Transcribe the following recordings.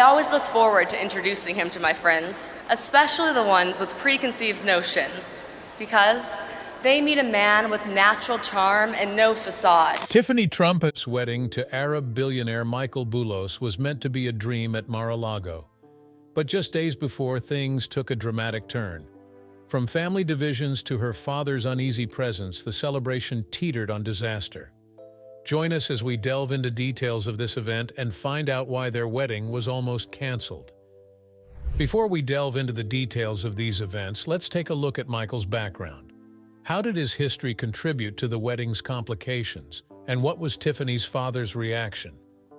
I always look forward to introducing him to my friends, especially the ones with preconceived notions, because they meet a man with natural charm and no facade. Tiffany Trump's wedding to Arab billionaire Michael Boulos was meant to be a dream at Mar-a-Lago. But just days before, things took a dramatic turn. From family divisions to her father's uneasy presence, the celebration teetered on disaster. Join us as we delve into details of this event and find out why their wedding was almost canceled. Before we delve into the details of these events, let's take a look at Michael's background. How did his history contribute to the wedding's complications, and what was Tiffany's father's reaction?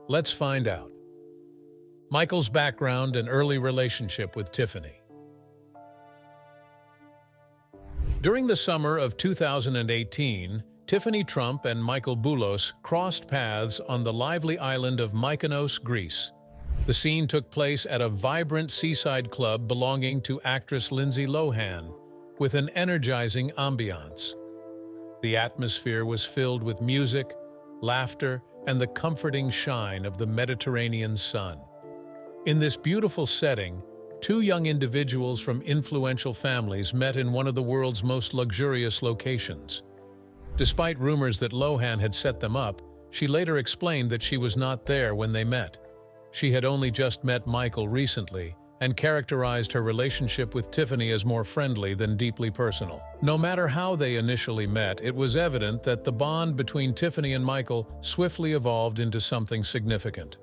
Let's find out. Michael's background and early relationship with Tiffany. During the summer of 2018, Tiffany Trump and Michael Boulos crossed paths on the lively island of Mykonos, Greece. The scene took place at a vibrant seaside club belonging to actress Lindsay Lohan, with an energizing ambiance. The atmosphere was filled with music, laughter, and the comforting shine of the Mediterranean sun. In this beautiful setting, two young individuals from influential families met in one of the world's most luxurious locations. Despite rumors that Lohan had set them up, she later explained that she was not there when they met. She had only just met Michael recently and characterized her relationship with Tiffany as more friendly than deeply personal. No matter how they initially met, it was evident that the bond between Tiffany and Michael swiftly evolved into something significant.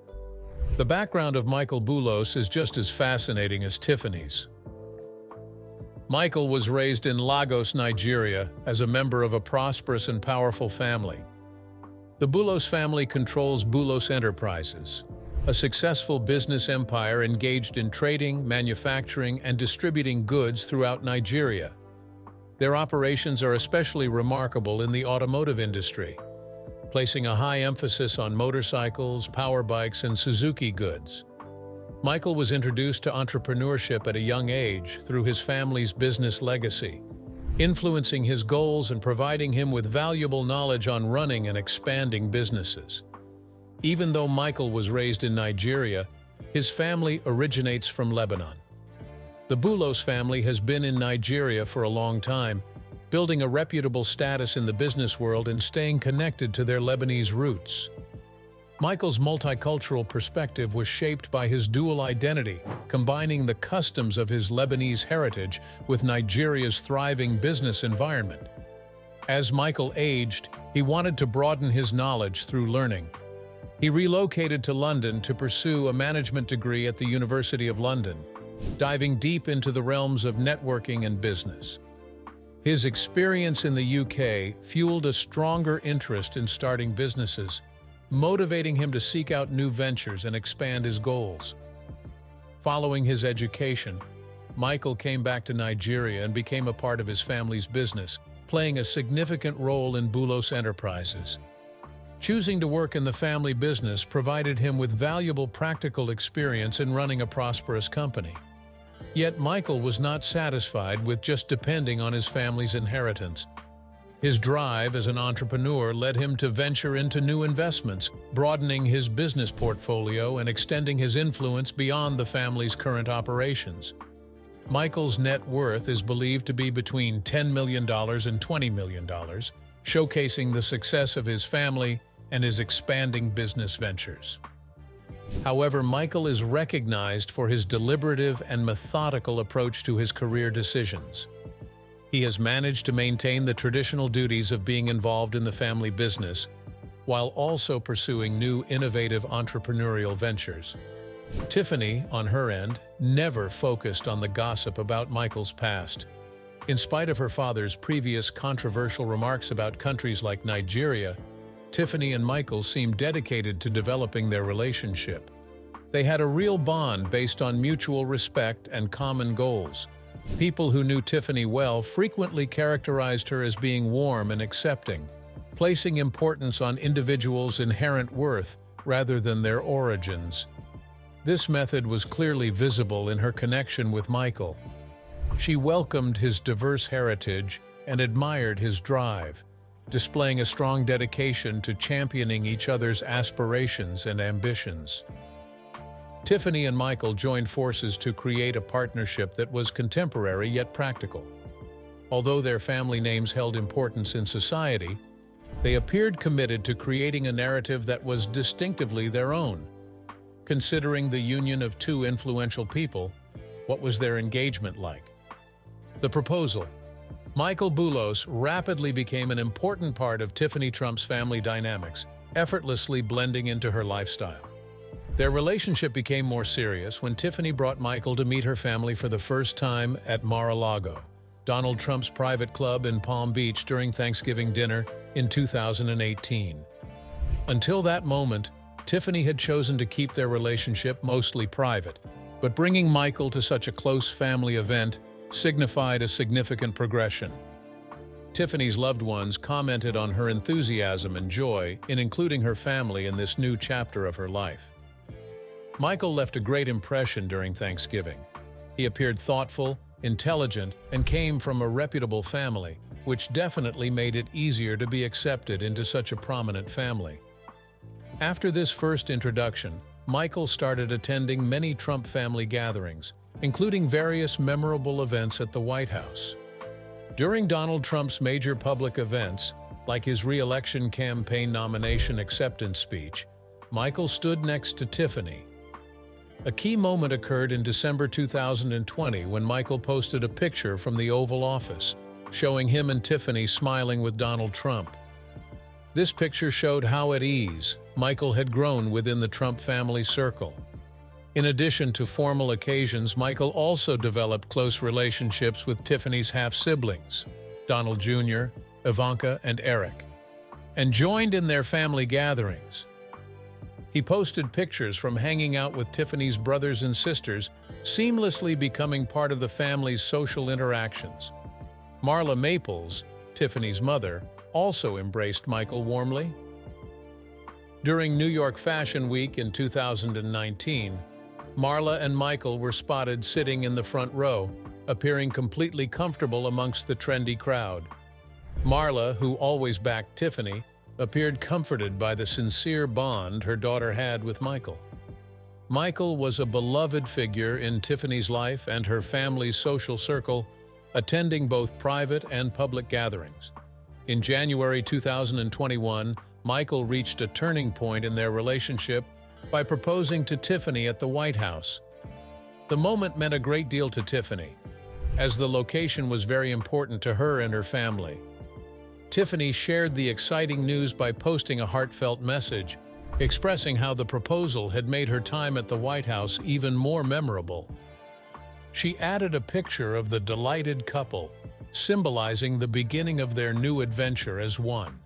The background of Michael Boulos is just as fascinating as Tiffany's. Michael was raised in Lagos, Nigeria, as a member of a prosperous and powerful family. The Boulos family controls Boulos Enterprises, a successful business empire engaged in trading, manufacturing, and distributing goods throughout Nigeria. Their operations are especially remarkable in the automotive industry, placing a high emphasis on motorcycles, power bikes, and Suzuki goods. Michael was introduced to entrepreneurship at a young age through his family's business legacy, influencing his goals and providing him with valuable knowledge on running and expanding businesses. Even though Michael was raised in Nigeria, his family originates from Lebanon. The Boulos family has been in Nigeria for a long time, building a reputable status in the business world and staying connected to their Lebanese roots. Michael's multicultural perspective was shaped by his dual identity, combining the customs of his Lebanese heritage with Nigeria's thriving business environment. As Michael aged, he wanted to broaden his knowledge through learning. He relocated to London to pursue a management degree at the University of London, diving deep into the realms of networking and business. His experience in the UK fueled a stronger interest in starting businesses, motivating him to seek out new ventures and expand his goals. Following his education, Michael came back to Nigeria and became a part of his family's business, playing a significant role in Boulos Enterprises. Choosing to work in the family business provided him with valuable practical experience in running a prosperous company. Yet Michael was not satisfied with just depending on his family's inheritance. His drive as an entrepreneur led him to venture into new investments, broadening his business portfolio and extending his influence beyond the family's current operations. Michael's net worth is believed to be between $10 million and $20 million, showcasing the success of his family and his expanding business ventures. However, Michael is recognized for his deliberative and methodical approach to his career decisions. He has managed to maintain the traditional duties of being involved in the family business, while also pursuing new innovative entrepreneurial ventures. Tiffany, on her end, never focused on the gossip about Michael's past. In spite of her father's previous controversial remarks about countries like Nigeria, Tiffany and Michael seemed dedicated to developing their relationship. They had a real bond based on mutual respect and common goals. People who knew Tiffany well frequently characterized her as being warm and accepting, placing importance on individuals' inherent worth rather than their origins. This method was clearly visible in her connection with Michael. She welcomed his diverse heritage and admired his drive, displaying a strong dedication to championing each other's aspirations and ambitions. Tiffany and Michael joined forces to create a partnership that was contemporary yet practical. Although their family names held importance in society, they appeared committed to creating a narrative that was distinctively their own. Considering the union of two influential people, what was their engagement like? The proposal. Michael Boulos rapidly became an important part of Tiffany Trump's family dynamics, effortlessly blending into her lifestyle. Their relationship became more serious when Tiffany brought Michael to meet her family for the first time at Mar-a-Lago, Donald Trump's private club in Palm Beach during Thanksgiving dinner in 2018. Until that moment, Tiffany had chosen to keep their relationship mostly private, but bringing Michael to such a close family event signified a significant progression. Tiffany's loved ones commented on her enthusiasm and joy in including her family in this new chapter of her life. Michael left a great impression during Thanksgiving. He appeared thoughtful, intelligent, and came from a reputable family, which definitely made it easier to be accepted into such a prominent family. After this first introduction, Michael started attending many Trump family gatherings, including various memorable events at the White House. During Donald Trump's major public events, like his re-election campaign nomination acceptance speech, Michael stood next to Tiffany. A key moment occurred in December 2020 when Michael posted a picture from the Oval Office, showing him and Tiffany smiling with Donald Trump. This picture showed how at ease Michael had grown within the Trump family circle. In addition to formal occasions, Michael also developed close relationships with Tiffany's half-siblings, Donald Jr., Ivanka, and Eric, and joined in their family gatherings. He posted pictures from hanging out with Tiffany's brothers and sisters, seamlessly becoming part of the family's social interactions. Marla Maples, Tiffany's mother, also embraced Michael warmly. During New York Fashion Week in 2019, Marla and Michael were spotted sitting in the front row, appearing completely comfortable amongst the trendy crowd. Marla, who always backed Tiffany, appeared comforted by the sincere bond her daughter had with Michael. Michael was a beloved figure in Tiffany's life and her family's social circle, attending both private and public gatherings. In January 2021, Michael reached a turning point in their relationship by proposing to Tiffany at the White House. The moment meant a great deal to Tiffany, as the location was very important to her and her family. Tiffany shared the exciting news by posting a heartfelt message, expressing how the proposal had made her time at the White House even more memorable. She added a picture of the delighted couple, symbolizing the beginning of their new adventure as one.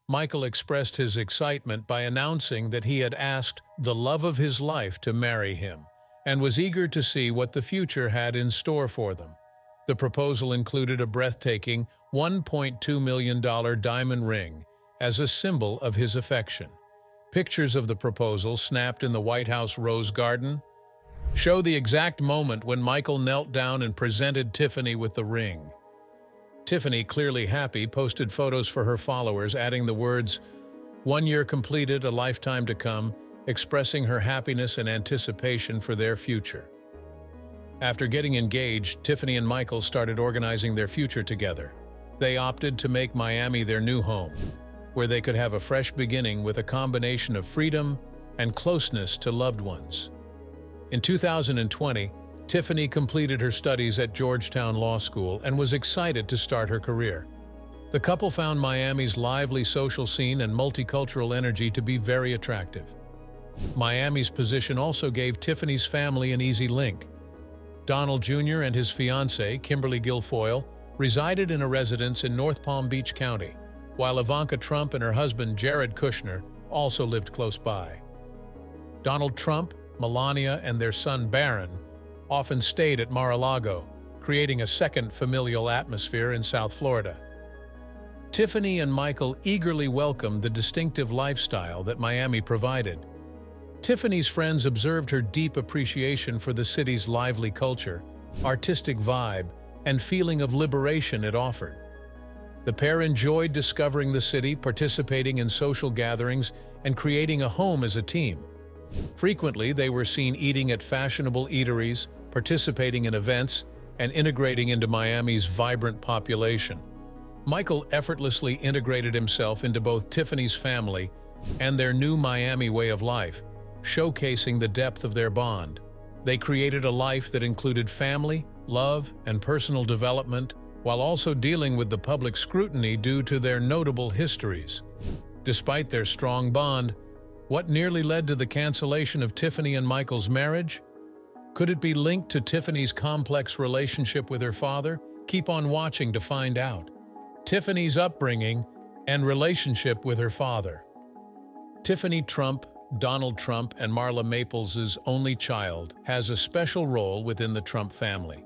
Michael expressed his excitement by announcing that he had asked the love of his life to marry him, and was eager to see what the future had in store for them. The proposal included a breathtaking $1.2 million diamond ring as a symbol of his affection. Pictures of the proposal, snapped in the White House Rose Garden, show the exact moment when Michael knelt down and presented Tiffany with the ring. Tiffany, clearly happy, posted photos for her followers, adding the words, "1 year completed, a lifetime to come," expressing her happiness and anticipation for their future. After getting engaged, Tiffany and Michael started organizing their future together. They opted to make Miami their new home, where they could have a fresh beginning with a combination of freedom and closeness to loved ones. In 2020, Tiffany completed her studies at Georgetown Law School and was excited to start her career. The couple found Miami's lively social scene and multicultural energy to be very attractive. Miami's position also gave Tiffany's family an easy link. Donald Jr. and his fiancée, Kimberly Guilfoyle, resided in a residence in North Palm Beach County, while Ivanka Trump and her husband, Jared Kushner, also lived close by. Donald Trump, Melania, and their son, Barron, often stayed at Mar-a-Lago, creating a second familial atmosphere in South Florida. Tiffany and Michael eagerly welcomed the distinctive lifestyle that Miami provided. Tiffany's friends observed her deep appreciation for the city's lively culture, artistic vibe, and feeling of liberation it offered. The pair enjoyed discovering the city, participating in social gatherings, and creating a home as a team. Frequently, they were seen eating at fashionable eateries, participating in events, and integrating into Miami's vibrant population. Michael effortlessly integrated himself into both Tiffany's family and their new Miami way of life, showcasing the depth of their bond. They created a life that included family, love, and personal development, while also dealing with the public scrutiny due to their notable histories. Despite their strong bond, what nearly led to the cancellation of Tiffany and Michael's marriage? Could it be linked to Tiffany's complex relationship with her father? Keep on watching to find out. Tiffany's upbringing and relationship with her father. Tiffany Trump, Donald Trump, and Marla Maples' only child, has a special role within the Trump family.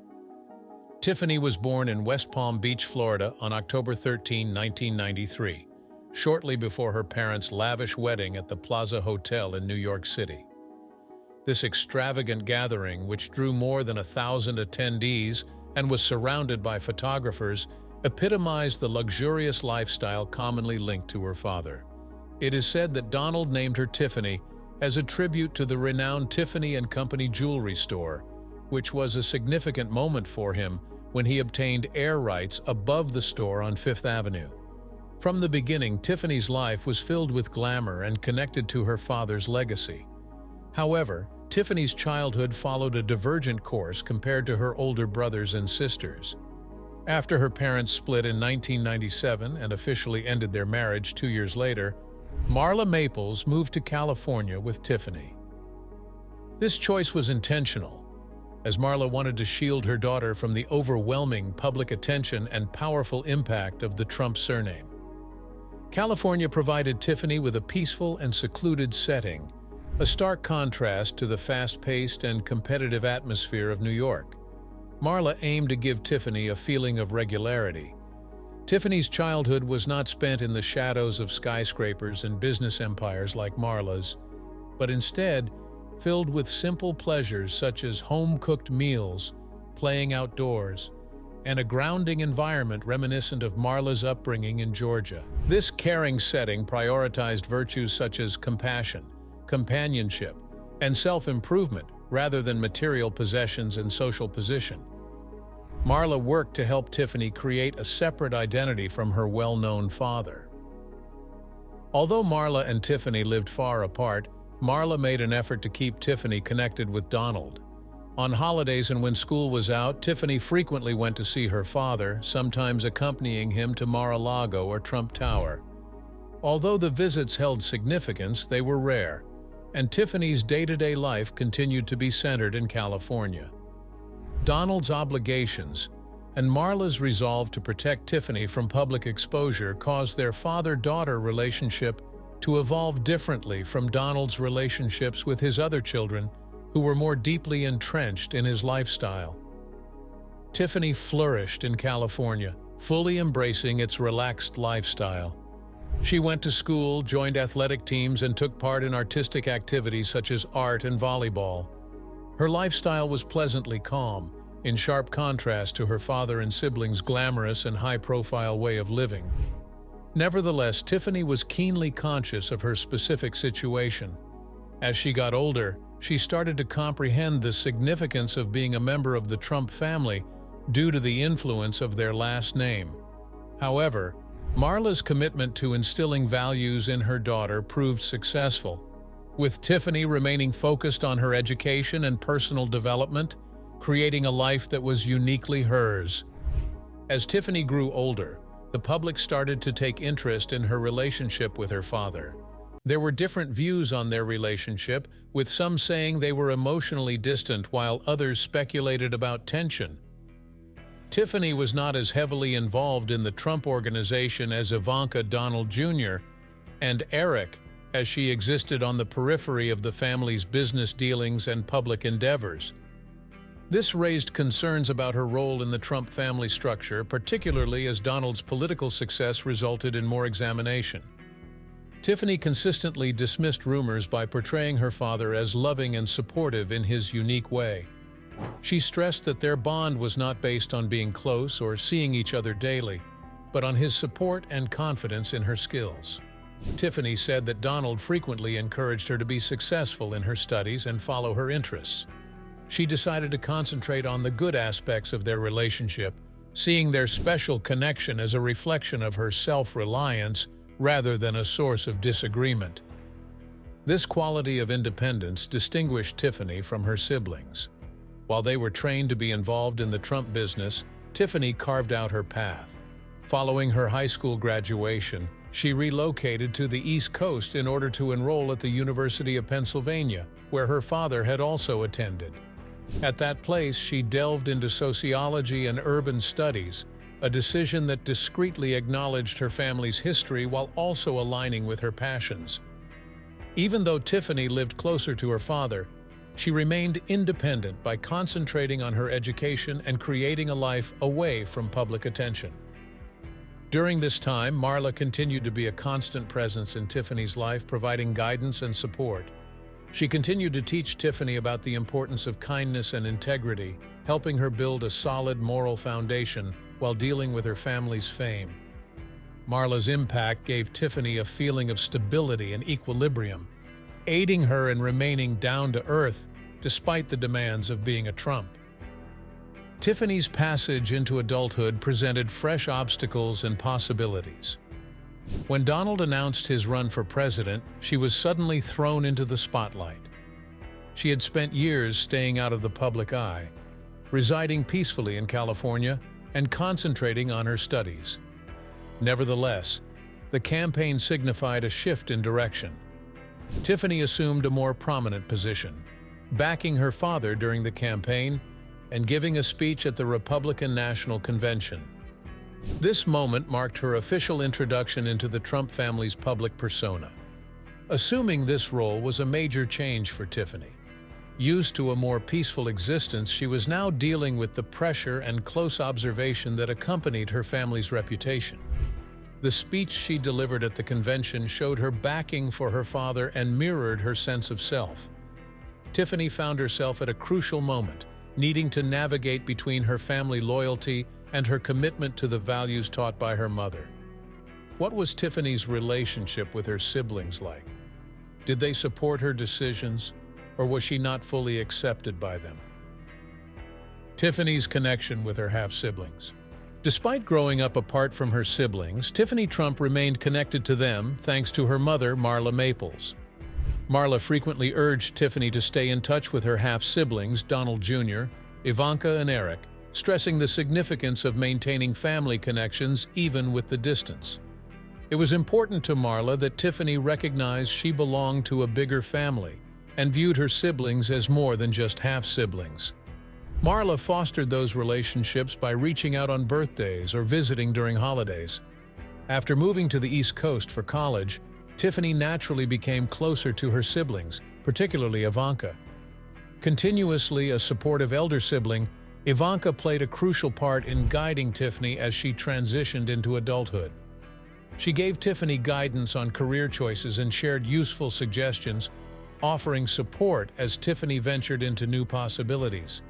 Tiffany was born in West Palm Beach, Florida on October 13, 1993, shortly before her parents' lavish wedding at the Plaza Hotel in New York City. This extravagant gathering, which drew more than 1,000 attendees and was surrounded by photographers, epitomized the luxurious lifestyle commonly linked to her father. It is said that Donald named her Tiffany as a tribute to the renowned Tiffany & Company jewelry store, which was a significant moment for him when he obtained air rights above the store on Fifth Avenue. From the beginning, Tiffany's life was filled with glamour and connected to her father's legacy. However, Tiffany's childhood followed a divergent course compared to her older brothers and sisters. After her parents split in 1997 and officially ended their marriage 2 years later, Marla Maples moved to California with Tiffany. This choice was intentional, as Marla wanted to shield her daughter from the overwhelming public attention and powerful impact of the Trump surname. California provided Tiffany with a peaceful and secluded setting, a stark contrast to the fast-paced and competitive atmosphere of New York. Marla aimed to give Tiffany a feeling of regularity. Tiffany's childhood was not spent in the shadows of skyscrapers and business empires like Marla's, but instead filled with simple pleasures such as home-cooked meals, playing outdoors, and a grounding environment reminiscent of Marla's upbringing in Georgia. This caring setting prioritized virtues such as compassion, companionship, and self-improvement rather than material possessions and social position. Marla worked to help Tiffany create a separate identity from her well-known father. Although Marla and Tiffany lived far apart, Marla made an effort to keep Tiffany connected with Donald. On holidays and when school was out, Tiffany frequently went to see her father, sometimes accompanying him to Mar-a-Lago or Trump Tower. Although the visits held significance, they were rare, and Tiffany's day-to-day life continued to be centered in California. Donald's obligations and Marla's resolve to protect Tiffany from public exposure caused their father-daughter relationship to evolve differently from Donald's relationships with his other children, who were more deeply entrenched in his lifestyle. Tiffany flourished in California, fully embracing its relaxed lifestyle. She went to school, joined athletic teams, and took part in artistic activities such as art and volleyball. Her lifestyle was pleasantly calm, in sharp contrast to her father and siblings' glamorous and high-profile way of living. Nevertheless, Tiffany was keenly conscious of her specific situation. As she got older, she started to comprehend the significance of being a member of the Trump family due to the influence of their last name. However, Marla's commitment to instilling values in her daughter proved successful, with Tiffany remaining focused on her education and personal development, creating a life that was uniquely hers. As Tiffany grew older, the public started to take interest in her relationship with her father. There were different views on their relationship, with some saying they were emotionally distant while others speculated about tension. Tiffany was not as heavily involved in the Trump organization as Ivanka, Donald Jr., and Eric, as she existed on the periphery of the family's business dealings and public endeavors. This raised concerns about her role in the Trump family structure, particularly as Donald's political success resulted in more examination. Tiffany consistently dismissed rumors by portraying her father as loving and supportive in his unique way. She stressed that their bond was not based on being close or seeing each other daily, but on his support and confidence in her skills. Tiffany said that Donald frequently encouraged her to be successful in her studies and follow her interests. She decided to concentrate on the good aspects of their relationship, seeing their special connection as a reflection of her self-reliance rather than a source of disagreement. This quality of independence distinguished Tiffany from her siblings. While they were trained to be involved in the Trump business, Tiffany carved out her path. Following her high school graduation, she relocated to the East Coast in order to enroll at the University of Pennsylvania, where her father had also attended. At that place, she delved into sociology and urban studies, a decision that discreetly acknowledged her family's history while also aligning with her passions. Even though Tiffany lived closer to her father, she remained independent by concentrating on her education and creating a life away from public attention. During this time, Marla continued to be a constant presence in Tiffany's life, providing guidance and support. She continued to teach Tiffany about the importance of kindness and integrity, helping her build a solid moral foundation while dealing with her family's fame. Marla's impact gave Tiffany a feeling of stability and equilibrium, aiding her in remaining down-to-earth despite the demands of being a Trump. Tiffany's passage into adulthood presented fresh obstacles and possibilities. When Donald announced his run for president, she was suddenly thrown into the spotlight. She had spent years staying out of the public eye, residing peacefully in California and concentrating on her studies. Nevertheless, the campaign signified a shift in direction. Tiffany assumed a more prominent position, backing her father during the campaign and giving a speech at the Republican National Convention. This moment marked her official introduction into the Trump family's public persona. Assuming this role was a major change for Tiffany. Used to a more peaceful existence, she was now dealing with the pressure and close observation that accompanied her family's reputation. The speech she delivered at the convention showed her backing for her father and mirrored her sense of self. Tiffany found herself at a crucial moment, needing to navigate between her family loyalty and her commitment to the values taught by her mother. What was Tiffany's relationship with her siblings like? Did they support her decisions, or was she not fully accepted by them? Tiffany's connection with her half-siblings. Despite growing up apart from her siblings, Tiffany Trump remained connected to them thanks to her mother, Marla Maples. Marla frequently urged Tiffany to stay in touch with her half-siblings, Donald Jr., Ivanka, and Eric, stressing the significance of maintaining family connections even with the distance. It was important to Marla that Tiffany recognized she belonged to a bigger family and viewed her siblings as more than just half-siblings. Marla fostered those relationships by reaching out on birthdays or visiting during holidays. After moving to the East Coast for college, Tiffany naturally became closer to her siblings, particularly Ivanka. Continuously a supportive elder sibling, Ivanka played a crucial part in guiding Tiffany as she transitioned into adulthood. She gave Tiffany guidance on career choices and shared useful suggestions, offering support as Tiffany ventured into new possibilities.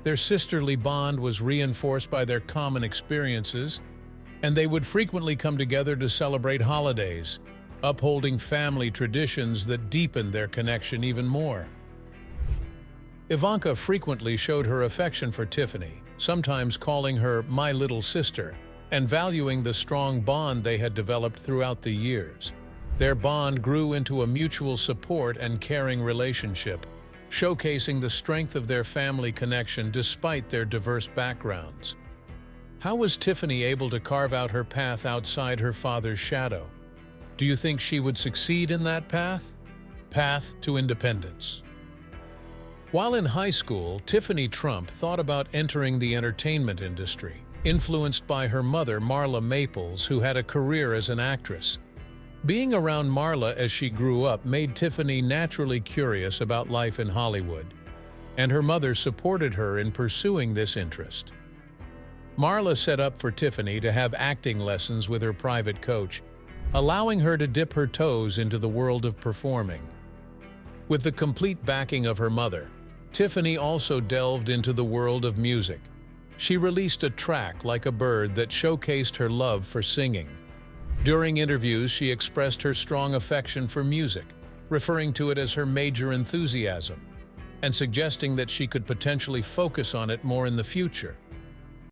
Their sisterly bond was reinforced by their common experiences, and they would frequently come together to celebrate holidays, upholding family traditions that deepened their connection even more. Ivanka frequently showed her affection for Tiffany, sometimes calling her "my little sister," and valuing the strong bond they had developed throughout the years. Their bond grew into a mutual support and caring relationship, showcasing the strength of their family connection despite their diverse backgrounds. How was Tiffany able to carve out her path outside her father's shadow? Do you think she would succeed in that path? Path to independence. While in high school, Tiffany Trump thought about entering the entertainment industry, influenced by her mother, Marla Maples, who had a career as an actress. Being around Marla as she grew up made Tiffany naturally curious about life in Hollywood, and her mother supported her in pursuing this interest. Marla set up for Tiffany to have acting lessons with her private coach, allowing her to dip her toes into the world of performing. With the complete backing of her mother, Tiffany also delved into the world of music. She released a track, Like a Bird, that showcased her love for singing. During interviews, she expressed her strong affection for music, referring to it as her major enthusiasm, and suggesting that she could potentially focus on it more in the future.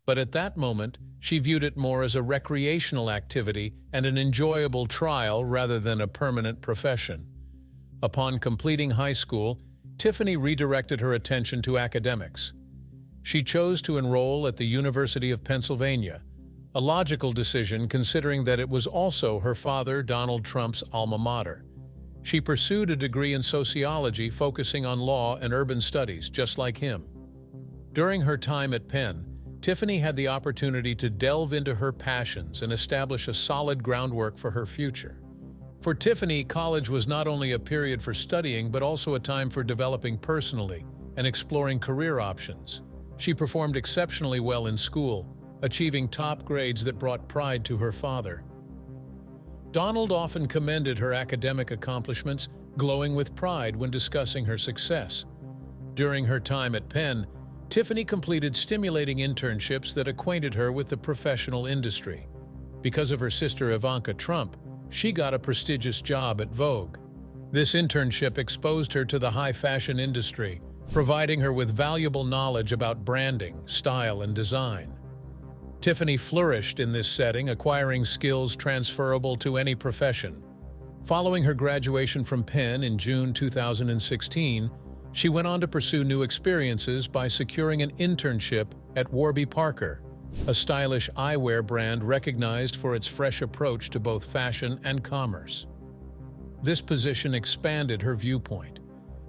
But at that moment, she viewed it more as a recreational activity and an enjoyable trial rather than a permanent profession. Upon completing high school, Tiffany redirected her attention to academics. She chose to enroll at the University of Pennsylvania, a logical decision considering that it was also her father, Donald Trump's alma mater. She pursued a degree in sociology focusing on law and urban studies, just like him. During her time at Penn, Tiffany had the opportunity to delve into her passions and establish a solid groundwork for her future. For Tiffany, college was not only a period for studying but also a time for developing personally and exploring career options. She performed exceptionally well in school, achieving top grades that brought pride to her father. Donald often commended her academic accomplishments, glowing with pride when discussing her success. During her time at Penn, Tiffany completed stimulating internships that acquainted her with the professional industry. Because of her sister Ivanka Trump, she got a prestigious job at Vogue. This internship exposed her to the high fashion industry, providing her with valuable knowledge about branding, style, and design. Tiffany flourished in this setting, acquiring skills transferable to any profession. Following her graduation from Penn in June 2016, she went on to pursue new experiences by securing an internship at Warby Parker, a stylish eyewear brand recognized for its fresh approach to both fashion and commerce. This position expanded her viewpoint,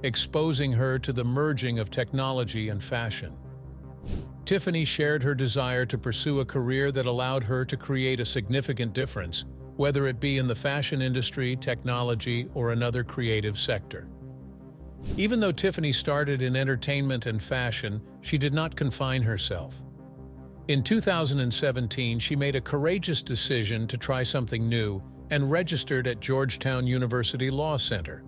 exposing her to the merging of technology and fashion. Tiffany shared her desire to pursue a career that allowed her to create a significant difference, whether it be in the fashion industry, technology, or another creative sector. Even though Tiffany started in entertainment and fashion, she did not confine herself. In 2017, she made a courageous decision to try something new and registered at Georgetown University Law Center.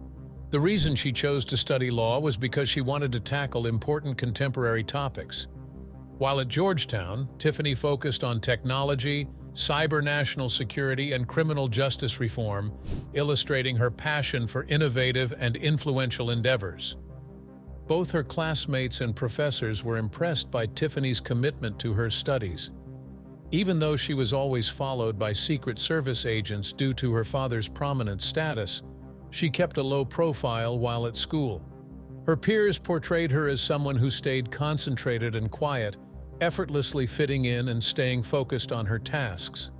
The reason she chose to study law was because she wanted to tackle important contemporary topics. While at Georgetown, Tiffany focused on technology, cyber national security, and criminal justice reform, illustrating her passion for innovative and influential endeavors. Both her classmates and professors were impressed by Tiffany's commitment to her studies. Even though she was always followed by Secret Service agents due to her father's prominent status, she kept a low profile while at school. Her peers portrayed her as someone who stayed concentrated and quiet, effortlessly fitting in and staying focused on her tasks.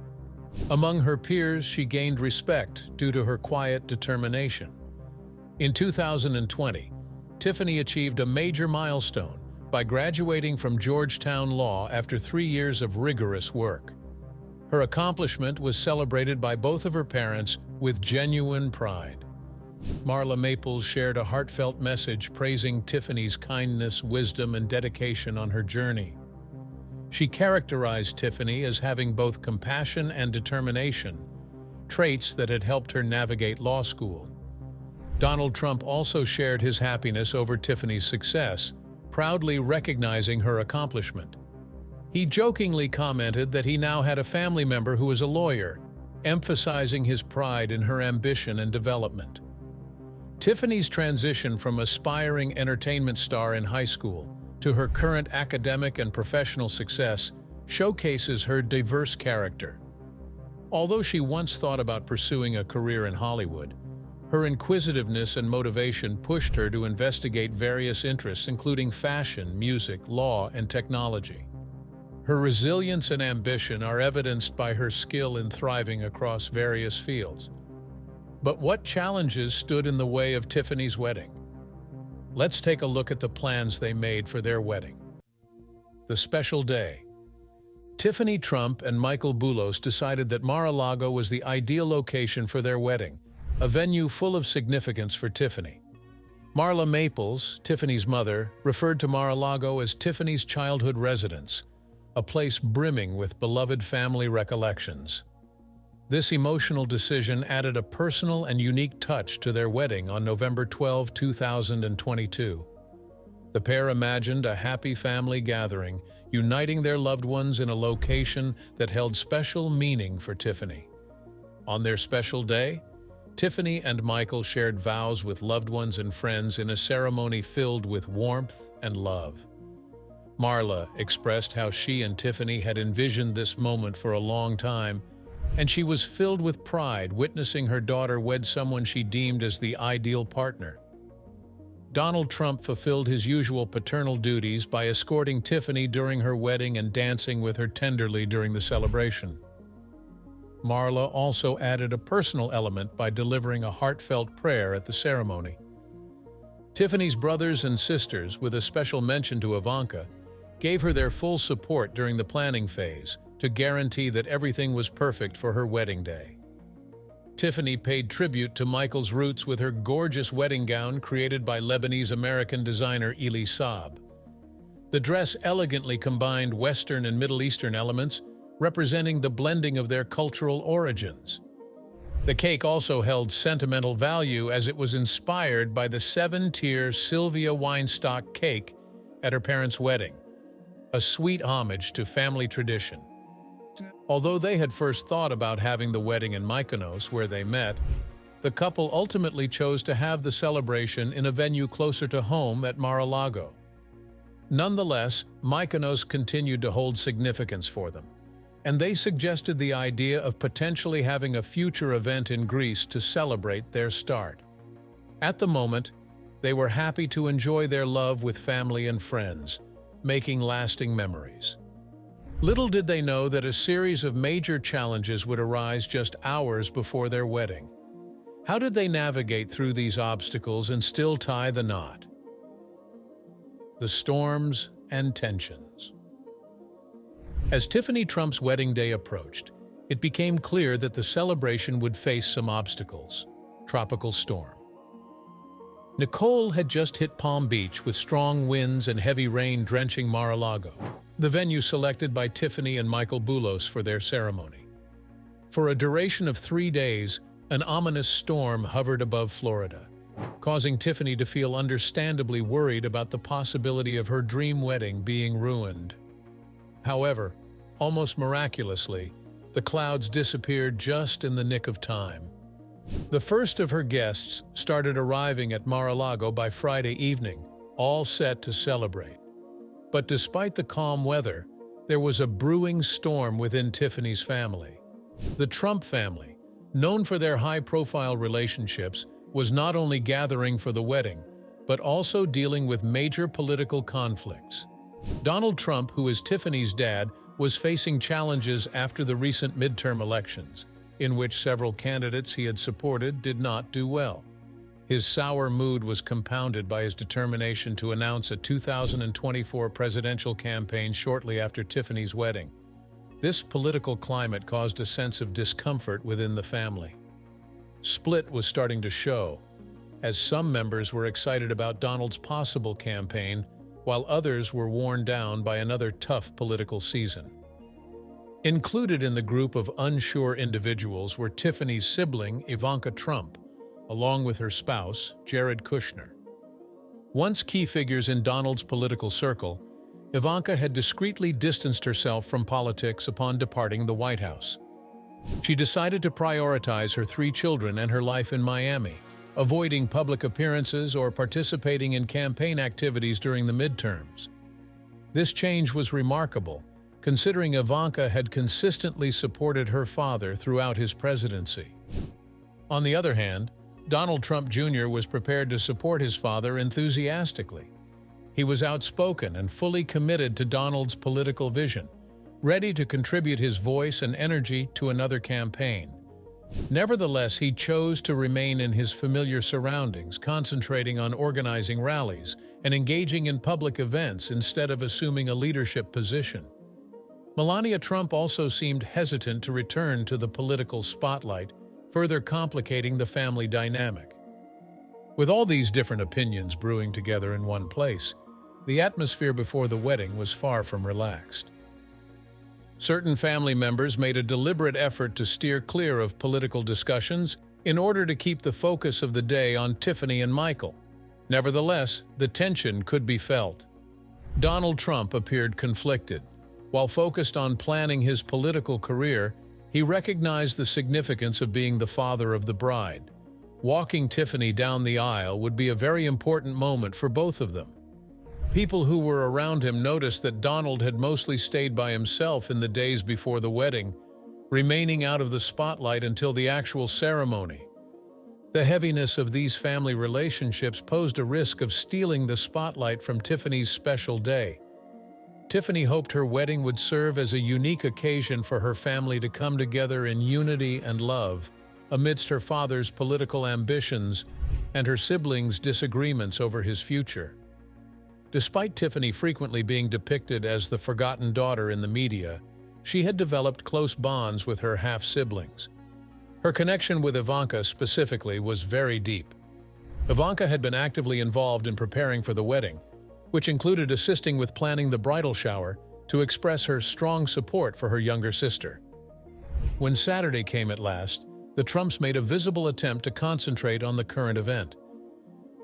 Among her peers, she gained respect due to her quiet determination. In 2020, Tiffany achieved a major milestone by graduating from Georgetown Law after 3 years of rigorous work. Her accomplishment was celebrated by both of her parents with genuine pride. Marla Maples shared a heartfelt message praising Tiffany's kindness, wisdom, and dedication on her journey. She characterized Tiffany as having both compassion and determination, traits that had helped her navigate law school. Donald Trump also shared his happiness over Tiffany's success, proudly recognizing her accomplishment. He jokingly commented that he now had a family member who was a lawyer, emphasizing his pride in her ambition and development. Tiffany's transition from aspiring entertainment star in high school to her current academic and professional success showcases her diverse character. Although she once thought about pursuing a career in Hollywood, her inquisitiveness and motivation pushed her to investigate various interests including fashion, music, law, and technology. Her resilience and ambition are evidenced by her skill in thriving across various fields. But what challenges stood in the way of Tiffany's wedding? Let's take a look at the plans they made for their wedding. The special day. Tiffany Trump and Michael Boulos decided that Mar-a-Lago was the ideal location for their wedding, a venue full of significance for Tiffany. Marla Maples, Tiffany's mother, referred to Mar-a-Lago as Tiffany's childhood residence, a place brimming with beloved family recollections. This emotional decision added a personal and unique touch to their wedding on November 12, 2022. The pair imagined a happy family gathering, uniting their loved ones in a location that held special meaning for Tiffany. On their special day, Tiffany and Michael shared vows with loved ones and friends in a ceremony filled with warmth and love. Marla expressed how she and Tiffany had envisioned this moment for a long time, and she was filled with pride witnessing her daughter wed someone she deemed as the ideal partner. Donald Trump fulfilled his usual paternal duties by escorting Tiffany during her wedding and dancing with her tenderly during the celebration. Marla also added a personal element by delivering a heartfelt prayer at the ceremony. Tiffany's brothers and sisters, with a special mention to Ivanka, gave her their full support during the planning phase to guarantee that everything was perfect for her wedding day. Tiffany paid tribute to Michael's roots with her gorgeous wedding gown created by Lebanese-American designer Elie Saab. The dress elegantly combined Western and Middle Eastern elements, representing the blending of their cultural origins. The cake also held sentimental value as it was inspired by the 7-tier Sylvia Weinstock cake at her parents' wedding, a sweet homage to family tradition. Although they had first thought about having the wedding in Mykonos, where they met, the couple ultimately chose to have the celebration in a venue closer to home at Mar-a-Lago. Nonetheless, Mykonos continued to hold significance for them, and they suggested the idea of potentially having a future event in Greece to celebrate their start. At the moment, they were happy to enjoy their love with family and friends, making lasting memories. Little did they know that a series of major challenges would arise just hours before their wedding. How did they navigate through these obstacles and still tie the knot? The storms and tensions. As Tiffany Trump's wedding day approached, it became clear that the celebration would face some obstacles. Tropical storm. Nicole had just hit Palm Beach with strong winds and heavy rain drenching Mar-a-Lago, the venue selected by Tiffany and Michael Boulos for their ceremony. For a duration of 3 days, an ominous storm hovered above Florida, causing Tiffany to feel understandably worried about the possibility of her dream wedding being ruined. However, almost miraculously, the clouds disappeared just in the nick of time. The first of her guests started arriving at Mar-a-Lago by Friday evening, all set to celebrate. But despite the calm weather, there was a brewing storm within Tiffany's family. The Trump family, known for their high-profile relationships, was not only gathering for the wedding, but also dealing with major political conflicts. Donald Trump, who is Tiffany's dad, was facing challenges after the recent midterm elections, in which several candidates he had supported did not do well. His sour mood was compounded by his determination to announce a 2024 presidential campaign shortly after Tiffany's wedding. This political climate caused a sense of discomfort within the family. Split was starting to show, as some members were excited about Donald's possible campaign, while others were worn down by another tough political season. Included in the group of unsure individuals were Tiffany's sibling, Ivanka Trump, along with her spouse, Jared Kushner. Once key figures in Donald's political circle, Ivanka had discreetly distanced herself from politics upon departing the White House. She decided to prioritize her 3 children and her life in Miami, avoiding public appearances or participating in campaign activities during the midterms. This change was remarkable, considering Ivanka had consistently supported her father throughout his presidency. On the other hand, Donald Trump Jr. was prepared to support his father enthusiastically. He was outspoken and fully committed to Donald's political vision, ready to contribute his voice and energy to another campaign. Nevertheless, he chose to remain in his familiar surroundings, concentrating on organizing rallies and engaging in public events instead of assuming a leadership position. Melania Trump also seemed hesitant to return to the political spotlight, further complicating the family dynamic. With all these different opinions brewing together in one place, the atmosphere before the wedding was far from relaxed. Certain family members made a deliberate effort to steer clear of political discussions in order to keep the focus of the day on Tiffany and Michael. Nevertheless, the tension could be felt. Donald Trump appeared conflicted. While focused on planning his political career, He recognized the significance of being the father of the bride. Walking Tiffany down the aisle would be a very important moment for both of them. People who were around him noticed that Donald had mostly stayed by himself in the days before the wedding, remaining out of the spotlight until the actual ceremony. The heaviness of these family relationships posed a risk of stealing the spotlight from Tiffany's special day. Tiffany hoped her wedding would serve as a unique occasion for her family to come together in unity and love, amidst her father's political ambitions and her siblings' disagreements over his future. Despite Tiffany frequently being depicted as the forgotten daughter in the media, she had developed close bonds with her half-siblings. Her connection with Ivanka specifically was very deep. Ivanka had been actively involved in preparing for the wedding, which included assisting with planning the bridal shower to express her strong support for her younger sister. When Saturday came at last, the Trumps made a visible attempt to concentrate on the current event.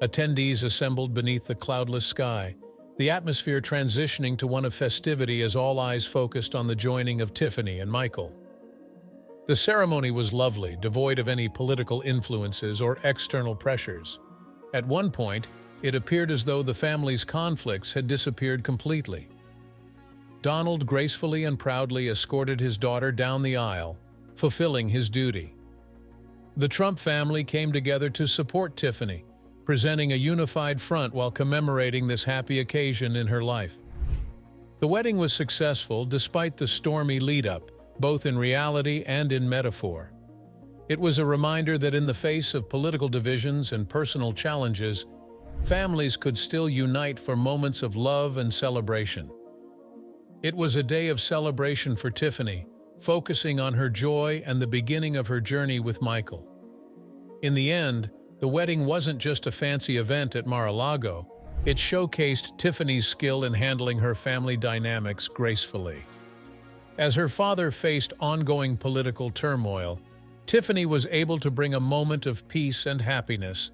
Attendees assembled beneath the cloudless sky, the atmosphere transitioning to one of festivity as all eyes focused on the joining of Tiffany and Michael. The ceremony was lovely, devoid of any political influences or external pressures. At one point, it appeared as though the family's conflicts had disappeared completely. Donald gracefully and proudly escorted his daughter down the aisle, fulfilling his duty. The Trump family came together to support Tiffany, presenting a unified front while commemorating this happy occasion in her life. The wedding was successful despite the stormy lead-up, both in reality and in metaphor. It was a reminder that in the face of political divisions and personal challenges, families could still unite for moments of love and celebration. It was a day of celebration for Tiffany, focusing on her joy and the beginning of her journey with Michael. In the end, the wedding wasn't just a fancy event at Mar-a-Lago, it showcased Tiffany's skill in handling her family dynamics gracefully. As her father faced ongoing political turmoil, Tiffany was able to bring a moment of peace and happiness,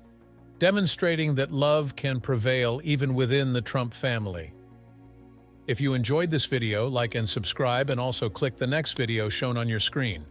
demonstrating that love can prevail even within the Trump family. If you enjoyed this video, like and subscribe, and also click the next video shown on your screen.